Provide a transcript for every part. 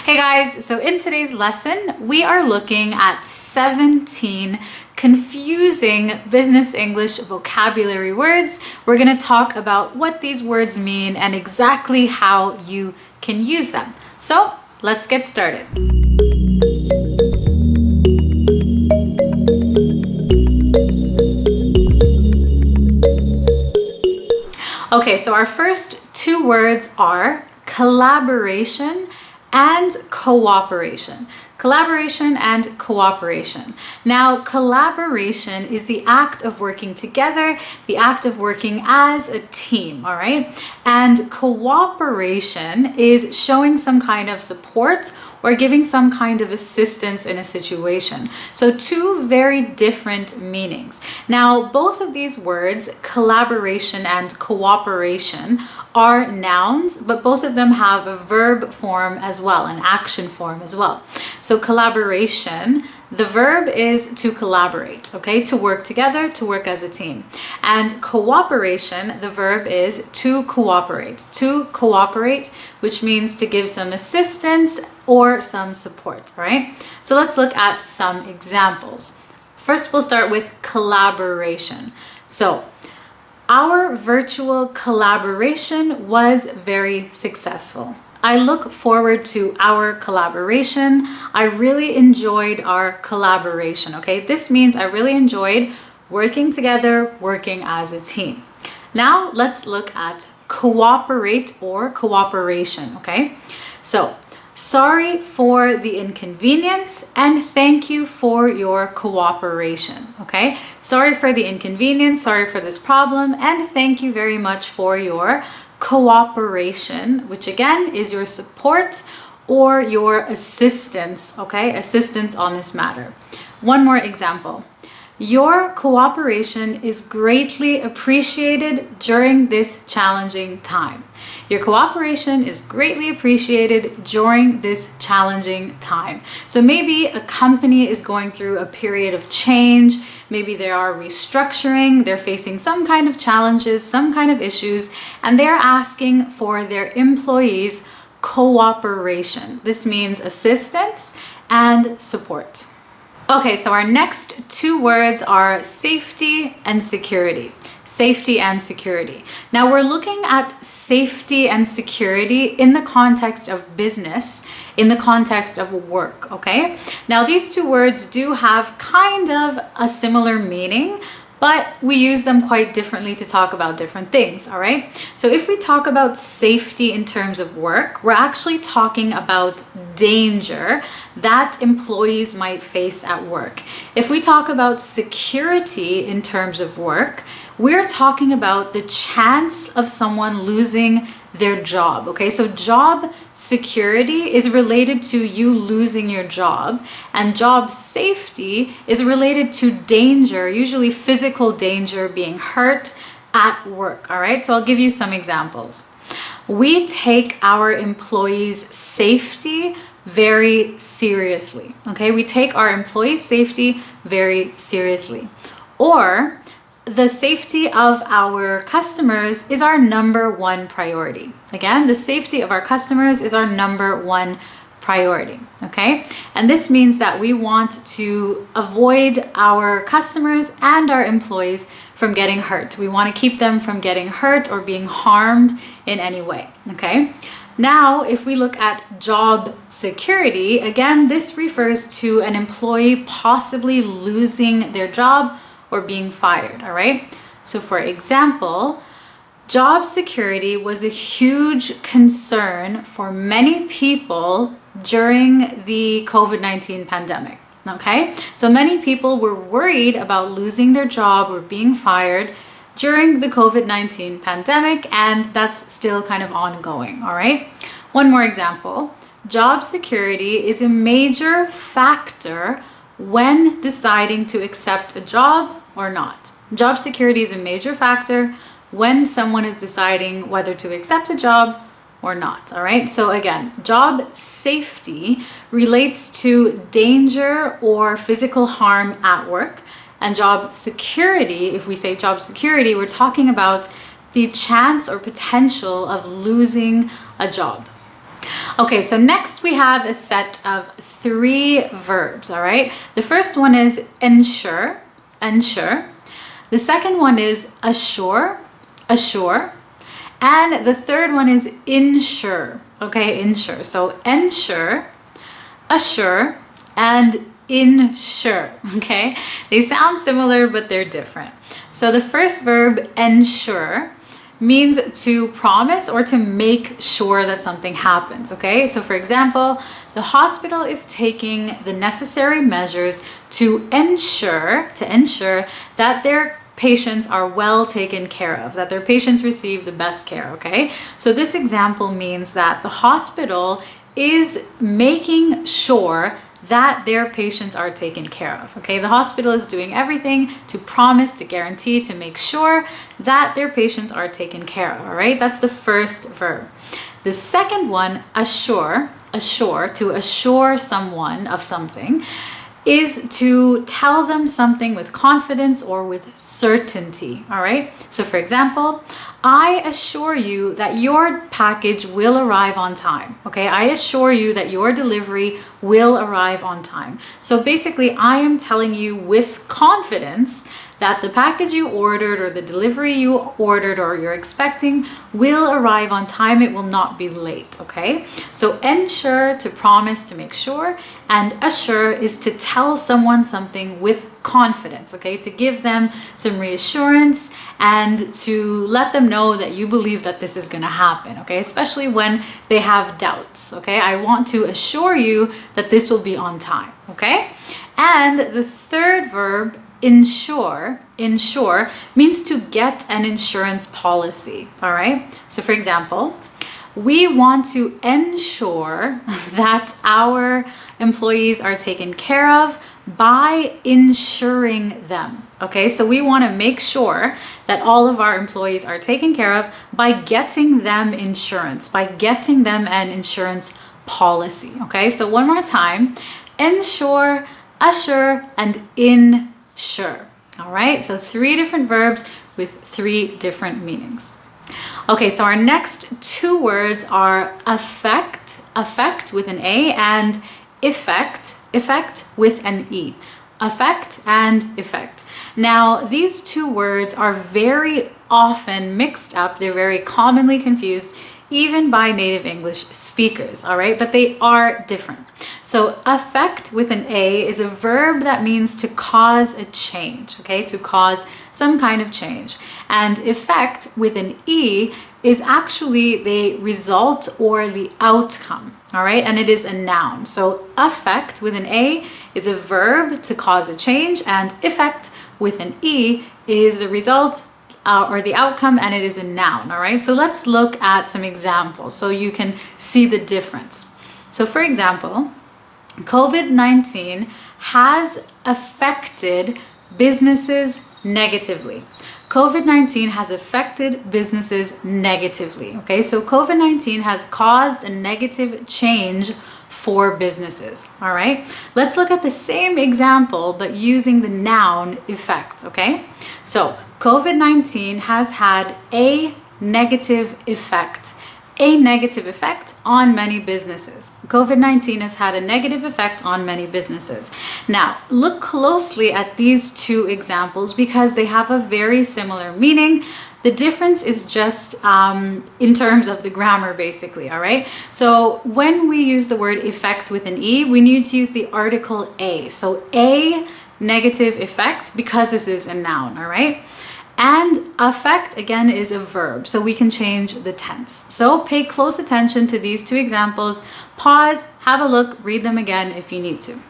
Hey guys, so in today's lesson, we are looking at 17 confusing business English vocabulary words. We're going to talk about what these words mean and exactly how you can use them. So let's get started. Okay, so our first two words are collaboration and cooperation. Collaboration and cooperation. Now, collaboration is the act of working together, the act of working as a team, all right? And cooperation is showing some kind of support or giving some kind of assistance in a situation. So two very different meanings. Now, both of these words, collaboration and cooperation, are nouns, but both of them have a verb form as well, an action form as well. So collaboration, the verb is to collaborate, okay? To work together, to work as a team. And cooperation, the verb is to cooperate. To cooperate, which means to give some assistance or some support, right? So let's look at some examples. First, we'll start with collaboration. So our virtual collaboration was very successful. I look forward to our collaboration. I really enjoyed our collaboration, okay? This means I really enjoyed working together, working as a team. Now let's look at cooperate or cooperation, okay? So, sorry for the inconvenience and thank you for your cooperation, okay? Sorry for the inconvenience, sorry for this problem, and thank you very much for your cooperation, which again is your support or your assistance, okay? Assistance on this matter. One more example. Your cooperation is greatly appreciated during this challenging time. Your cooperation is greatly appreciated during this challenging time. So maybe a company is going through a period of change. Maybe they are restructuring. They're facing some kind of challenges, some kind of issues, and they're asking for their employees' cooperation. This means assistance and support. Okay, so our next two words are safety and security. Safety and security. Now we're looking at safety and security in the context of business, in the context of work, okay? Now these two words do have kind of a similar meaning, but we use them quite differently to talk about different things, all right? So if we talk about safety in terms of work, we're actually talking about danger that employees might face at work. If we talk about security in terms of work, we're talking about the chance of someone losing their job, okay? So job security is related to you losing your job, and job safety is related to danger, usually physical danger, being hurt at work, all right? So I'll give you some examples. We take our employees' safety very seriously, okay? We take our employees' safety very seriously. Or the safety of our customers is our number one priority. Again, the safety of our customers is our number one priority, okay? And this means that we want to avoid our customers and our employees from getting hurt. We want to keep them from getting hurt or being harmed in any way, okay? Now, if we look at job security, again, this refers to an employee possibly losing their job or being fired, all right? So for example, job security was a huge concern for many people during the COVID-19 pandemic, okay? So many people were worried about losing their job or being fired during the COVID-19 pandemic, and that's still kind of ongoing, all right? One more example. Job security is a major factor when deciding to accept a job or not. Job security is a major factor when someone is deciding whether to accept a job or not, all right? So again, job safety relates to danger or physical harm at work, and job security, if we say job security, we're talking about the chance or potential of losing a job. Okay, so next we have a set of 3 verbs, all right? The first one is ensure, ensure. The second one is assure, assure. And the third one is insure, okay, insure. So ensure, assure, and insure, okay? They sound similar, but they're different. So the first verb, ensure, means to promise or to make sure that something happens, okay? So for example, the hospital is taking the necessary measures to ensure that their patients are well taken care of, that their patients receive the best care, okay? So this example means that the hospital is making sure that their patients are taken care of, okay? The hospital is doing everything to promise, to guarantee, to make sure that their patients are taken care of, all right? That's the first verb. The second one, assure, assure, to assure someone of something, is to tell them something with confidence or with certainty, all right? So for example, I assure you that your package will arrive on time, okay? I assure you that your delivery will arrive on time. So basically, I am telling you with confidence that the package you ordered or the delivery you ordered or you're expecting will arrive on time. It will not be late, okay? So ensure, to promise, to make sure, and assure is to tell someone something with confidence, okay? To give them some reassurance and to let them know that you believe that this is gonna happen, okay? Especially when they have doubts, okay? I want to assure you that this will be on time, okay? And the third verb, insure, insure means to get an insurance policy, all right? So for example, we want to ensure that our employees are taken care of by insuring them, okay? So we want to make sure that all of our employees are taken care of by getting them insurance, by getting them an insurance policy, okay? So one more time, ensure, assure, and insure, all right? So 3 different verbs with 3 different meanings. Okay, so our next 2 words are affect, affect with an A, and effect, effect with an E. Affect and effect. Now, these 2 words are very often mixed up. They're very commonly confused, even by native English speakers, all right? But they are different. So affect with an A is a verb that means to cause a change, okay? To cause some kind of change. And effect with an E is actually the result or the outcome, all right? And it is a noun. So affect with an A is a verb to cause a change, and effect with an E is the result or the outcome, and it is a noun, all right? So let's look at some examples so you can see the difference. So for example, COVID-19 has affected businesses negatively. COVID-19 has affected businesses negatively, okay? So COVID-19 has caused a negative change for businesses, all right? Let's look at the same example, but using the noun effect, okay? So COVID-19 has had a negative effect on many businesses. COVID-19 has had a negative effect on many businesses. Now, look closely at these 2 examples because they have a very similar meaning. The difference is just in terms of the grammar, basically, all right? So when we use the word effect with an E, we need to use the article a. So a negative effect, because this is a noun, all right? And affect, again, is a verb, so we can change the tense. So pay close attention to these 2 examples. Pause, have a look, read them again if you need to.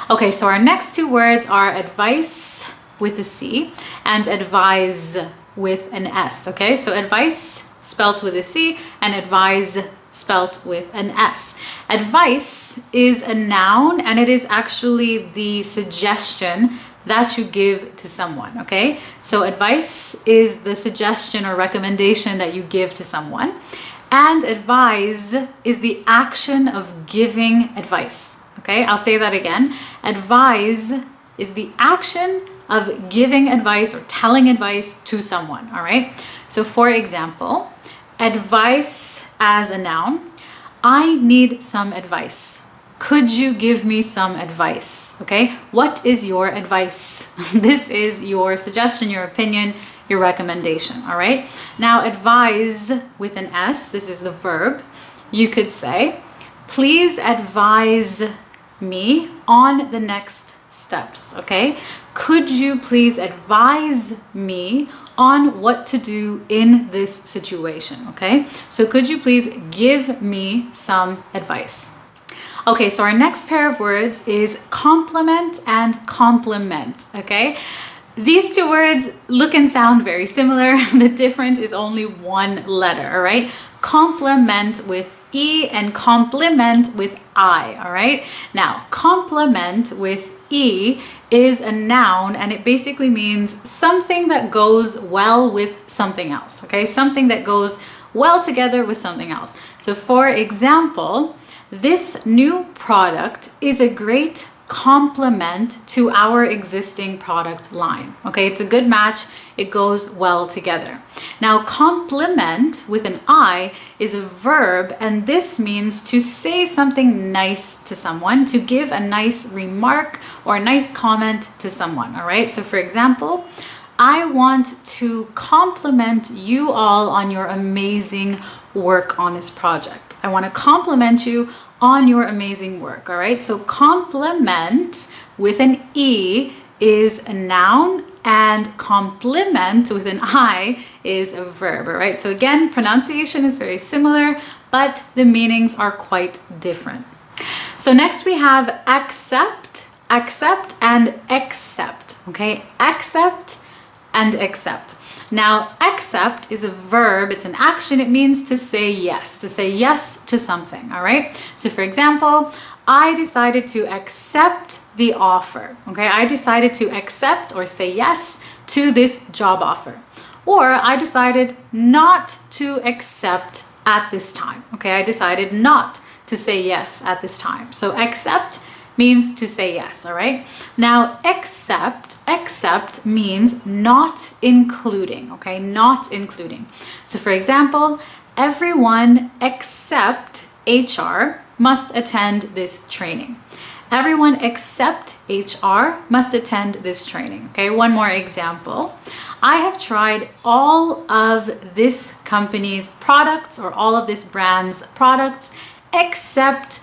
Okay, so our next 2 words are advice with a C and advise with an S, okay? So advice spelt with a C and advise spelt with an S. Advice is a noun, and it is actually the suggestion that you give to someone, okay? So advice is the suggestion or recommendation that you give to someone. And advise is the action of giving advice, okay? I'll say that again. Advise is the action of giving advice or telling advice to someone, all right? So for example, advice as a noun, I need some advice. Could you give me some advice? Okay, what is your advice? This is your suggestion, your opinion, your recommendation, all right? Now, advise with an S, this is the verb. You could say, please advise me on the next steps, okay? Could you please advise me on what to do in this situation, okay? So could you please give me some advice? Okay, so our next pair of words is compliment and compliment, okay? These two words look and sound very similar. The difference is only one letter, all right? Compliment with E and compliment with I, all right? Now, compliment with E is a noun, and it basically means something that goes well with something else, okay? Something that goes well together with something else. So for example, this new product is a great complement to our existing product line. Okay, it's a good match. It goes well together. Now, compliment with an I is a verb, and this means to say something nice to someone, to give a nice remark or a nice comment to someone. All right, so for example, I want to compliment you all on your amazing work on this project. I want to compliment you on your amazing work, all right? So compliment with an E is a noun, and compliment with an I is a verb, all right? So again, pronunciation is very similar, but the meanings are quite different. So next we have accept, accept, and accept, okay? Accept and accept. Now, accept is a verb, it's an action, it means to say yes to something, all right? So for example, I decided to accept the offer, okay? I decided to accept or say yes to this job offer. Or I decided not to accept at this time, okay? I decided not to say yes at this time. So accept means to say yes, all right? Now, accept means not including, okay? Not including. So for example, everyone except HR must attend this training. Everyone except HR must attend this training, okay? One more example. I have tried all of this company's products or all of this brand's products except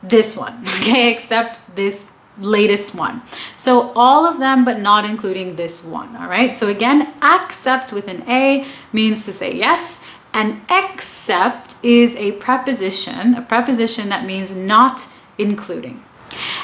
this one, okay, except this latest one. So all of them, but not including this one, all right? So again, accept with an A means to say yes, and except is a preposition that means not including.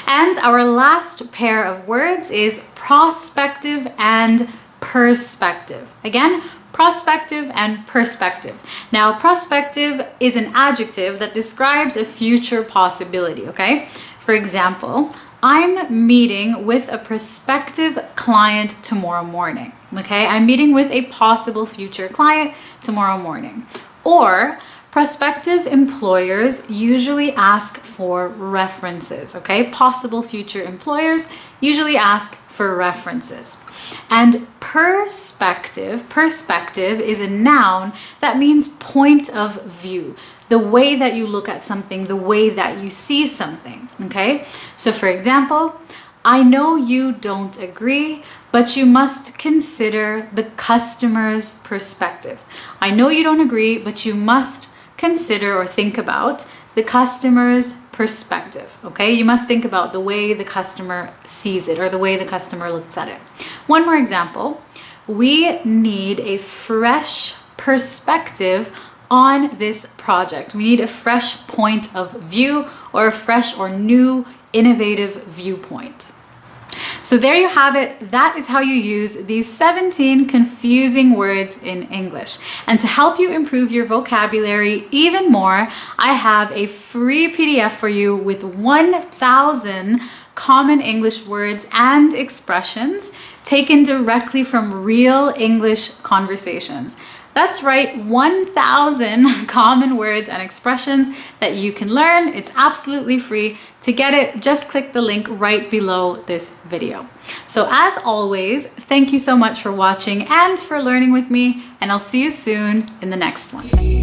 And our last pair of words is prospective and perspective. Again, prospective and perspective. Now, prospective is an adjective that describes a future possibility, okay? For example, I'm meeting with a prospective client tomorrow morning, okay? I'm meeting with a possible future client tomorrow morning. Or prospective employers usually ask for references, okay? Possible future employers usually ask for references. And perspective is a noun that means point of view, the way that you look at something, the way that you see something, okay? So for example, I know you don't agree, but you must consider the customer's perspective. I know you don't agree, but you must consider or think about the customer's perspective, okay? You must think about the way the customer sees it or the way the customer looks at it. One more example, we need a fresh perspective on this project. We need a fresh point of view or a fresh or new innovative viewpoint. So there you have it. That is how you use these 17 confusing words in English. And to help you improve your vocabulary even more, I have a free PDF for you with 1,000 common English words and expressions taken directly from real English conversations. That's right, 1,000 common words and expressions that you can learn. It's absolutely free. To get it, just click the link right below this video. So as always, thank you so much for watching and for learning with me, and I'll see you soon in the next one.